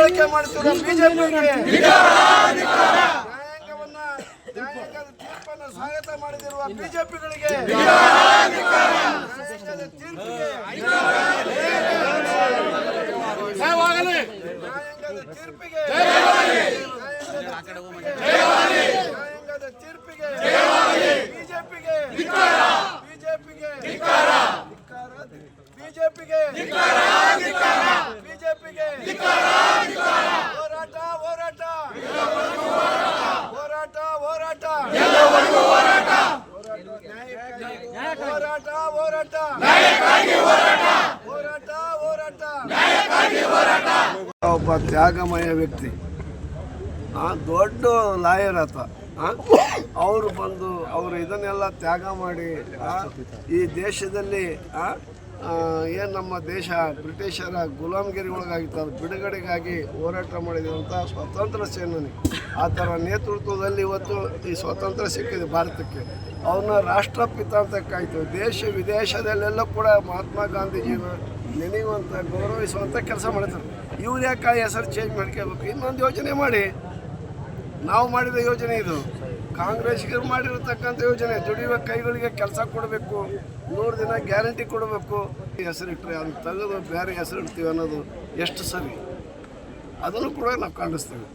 ದುರ್ಬಳಕೆ ಮಾಡುತ್ತಿರುವ ಬಿಜೆಪಿಗೆ ನ್ಯಾಯಾಂಗದ ತೀರ್ಪನ್ನು ಸ್ವಾಗತ ಮಾಡದಿರುವ ಬಿಜೆಪಿಗಳಿಗೆ ನ್ಯಾಯಾಂಗದ ತೀರ್ಪಿಗೆ ಬಿಜೆಪಿಗೆ ಹೋರಾಟ ಹೋರಾಟ ಹೋರಾಟ ಹೋರಾಟ ಹೋರಾಟ ಹೋರಾಟ ಹೋರಾಟ ಹೋರಾಟ ಒಬ್ಬ ತ್ಯಾಗಮಯ ವ್ಯಕ್ತಿ, ದೊಡ್ಡ ಲಾಯರ್ ಆತ. ಅವರು ಬಂದು ಅವರು ಇದನ್ನೆಲ್ಲ ತ್ಯಾಗ ಮಾಡಿ ಈ ದೇಶದಲ್ಲಿ ಏನು ನಮ್ಮ ದೇಶ ಬ್ರಿಟಿಷರ ಗುಲಾಮಗಿರಿ ಒಳಗಾಗಿತ್ತು ಅದು ಬಿಡುಗಡೆಗಾಗಿ ಹೋರಾಟ ಮಾಡಿದಂಥ ಸ್ವತಂತ್ರ ಸೇನಾನಿ ಆತರ ನೇತೃತ್ವದಲ್ಲಿ ಇವತ್ತು ಈ ಸ್ವಾತಂತ್ರ್ಯ ಸಿಕ್ಕಿದೆ ಭಾರತಕ್ಕೆ. ಅವನ್ನ ರಾಷ್ಟ್ರಪಿತ ಅಂತ ಕಾಯ್ತು. ದೇಶ ವಿದೇಶದಲ್ಲೆಲ್ಲ ಕೂಡ ಮಹಾತ್ಮ ಗಾಂಧೀಜಿನ ನೆನೆಯುವಂಥ ಗೌರವಿಸುವಂಥ ಕೆಲಸ ಮಾಡ್ತಾರೆ. ಇವ್ರು ಯಾಕೆ ಹೆಸರು ಚೇಂಜ್ ಮಾಡ್ಕೋಬೇಕು? ಇನ್ನೊಂದು ಯೋಜನೆ ಮಾಡಿ. ನಾವು ಮಾಡಿದ ಯೋಜನೆ ಇದು, ಕಾಂಗ್ರೆಸ್ಗೆ ಮಾಡಿರತಕ್ಕಂಥ ಯೋಜನೆ. ದುಡಿಯುವ ಕೈಗಳಿಗೆ ಕೆಲಸ ಕೊಡಬೇಕು, 100 ದಿನ ಗ್ಯಾರಂಟಿ ಕೊಡಬೇಕು. ಹೆಸರಿಟ್ಟರೆ ಅದನ್ನು ತೆಗೆದು ಬೇರೆ ಹೆಸರಿಡ್ತೀವಿ ಅನ್ನೋದು ಎಷ್ಟು ಸರಿ, ಅದನ್ನು ಕೂಡ ನಾವು ಖಂಡಿಸ್ತೀವಿ.